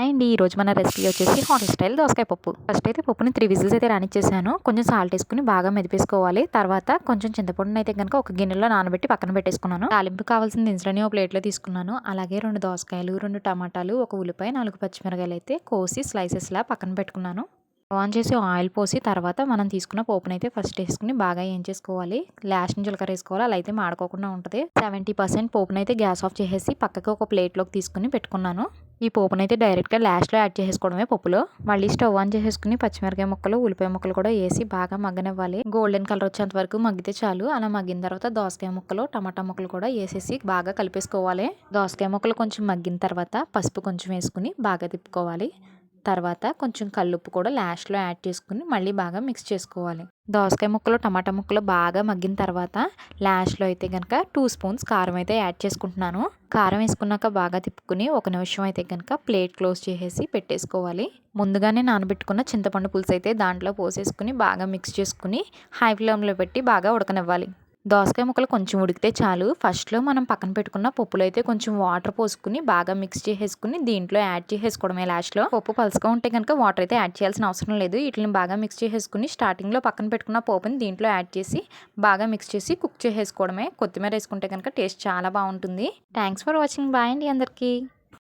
And ఈరోజు మన recipe వచ్చేసి హోటల్ స్టైల్ దోసకాయ పప్పు. ఫస్ట్ అయితే పప్పుని 3 విజిల్స్ అయితే రానిచ్చేసాను. కొంచెం సాల్ట్ వేసుకుని బాగా మెదిపేసుకోవాలి. తర్వాత కొంచెం చింతపండుని అయితే కనుక ఒక గిన్నెలో నానబెట్టి పక్కన పెట్టేసుకున్నాను. తాలింపు కావాల్సిన దినుసులని ఒక ప్లేట్లో తీసుకున్నాను. అలాగే 2 దోసకాయలు, 2 టమాటాలు, 1 ఉల్లిపాయ, 4 పచ్చిమిరకాయలు అయితే కోసి స్లైసెస్లా పక్కన పెట్టుకున్నాను. ఆన్ చేసి ఆయిల్ పోసి తర్వాత మనం తీసుకున్న పోపునైతే ఫస్ట్ వేసుకుని బాగా చేసుకోవాలి. లాస్ట్ నుంచి జీలకర్ర వేసుకోవాలి, అలా అయితే మాడుకోకుండా ఉంటుంది. 70% పోపునైతే గ్యాస్ ఆఫ్ చేసేసి పక్కకి ఒక ప్లేట్లోకి తీసుకుని పెట్టుకున్నాను. ఈ పోపునైతే డైరెక్ట్గా లాస్ట్లో యాడ్ చేసుకోవడమే పప్పులో. మళ్ళీ స్టవ్ ఆన్ చేసేసుకుని పచ్చిమిరకాయ ముక్కలు, ఉల్లిపాయ ముక్కలు కూడా వేసి బాగా మగ్గనివ్వాలి. గోల్డెన్ కలర్ వచ్చేంత వరకు మగ్గితే చాలు. అలా మగ్గిన తర్వాత దోసకాయ ముక్కలు, టమాటా ముక్కలు కూడా వేసేసి బాగా కలిపేసుకోవాలి. దోసకాయ ముక్కలు కొంచెం మగ్గిన తర్వాత పసుపు కొంచెం వేసుకుని బాగా తిప్పుకోవాలి. తర్వాత కొంచెం కల్లుప్పు కూడా లాస్ట్లో యాడ్ చేసుకుని మళ్ళీ బాగా మిక్స్ చేసుకోవాలి. దోసకాయ ముక్కలు, టమాటా ముక్కలు బాగా మగ్గిన తర్వాత లాస్ట్లో అయితే కనుక 2 స్పూన్స్ కారం అయితే యాడ్ చేసుకుంటున్నాను. కారం వేసుకున్నాక బాగా తిప్పుకుని 1 నిమిషం అయితే కనుక ప్లేట్ క్లోజ్ చేసేసి పెట్టేసుకోవాలి. ముందుగానే నానబెట్టుకున్న చింతపండు పులుసు అయితే దాంట్లో పోసేసుకుని బాగా మిక్స్ చేసుకుని హై ఫ్లేమ్లో పెట్టి బాగా ఉడకనివ్వాలి. దోసకాయ ముక్కలు కొంచెం ఉడికితే చాలు. ఫస్ట్లో మనం పక్కన పెట్టుకున్న పప్పులో అయితే కొంచెం వాటర్ పోసుకుని బాగా మిక్స్ చేసేసుకుని దీంట్లో యాడ్ చేసేసుకోవడమే. లాస్ట్లో పప్పు పలుసుగా ఉంటే కనుక వాటర్ అయితే యాడ్ చేయాల్సిన అవసరం లేదు. వీటిని బాగా మిక్స్ చేసేసుకుని స్టార్టింగ్లో పక్కన పెట్టుకున్న పోపుని దీంట్లో యాడ్ చేసి బాగా మిక్స్ చేసి కుక్ చేసేసుకోవడమే. కొత్తిమీర వేసుకుంటే కనుక టేస్ట్ చాలా బాగుంటుంది. Thanks for watching. బాయ్ అండి అందరికీ.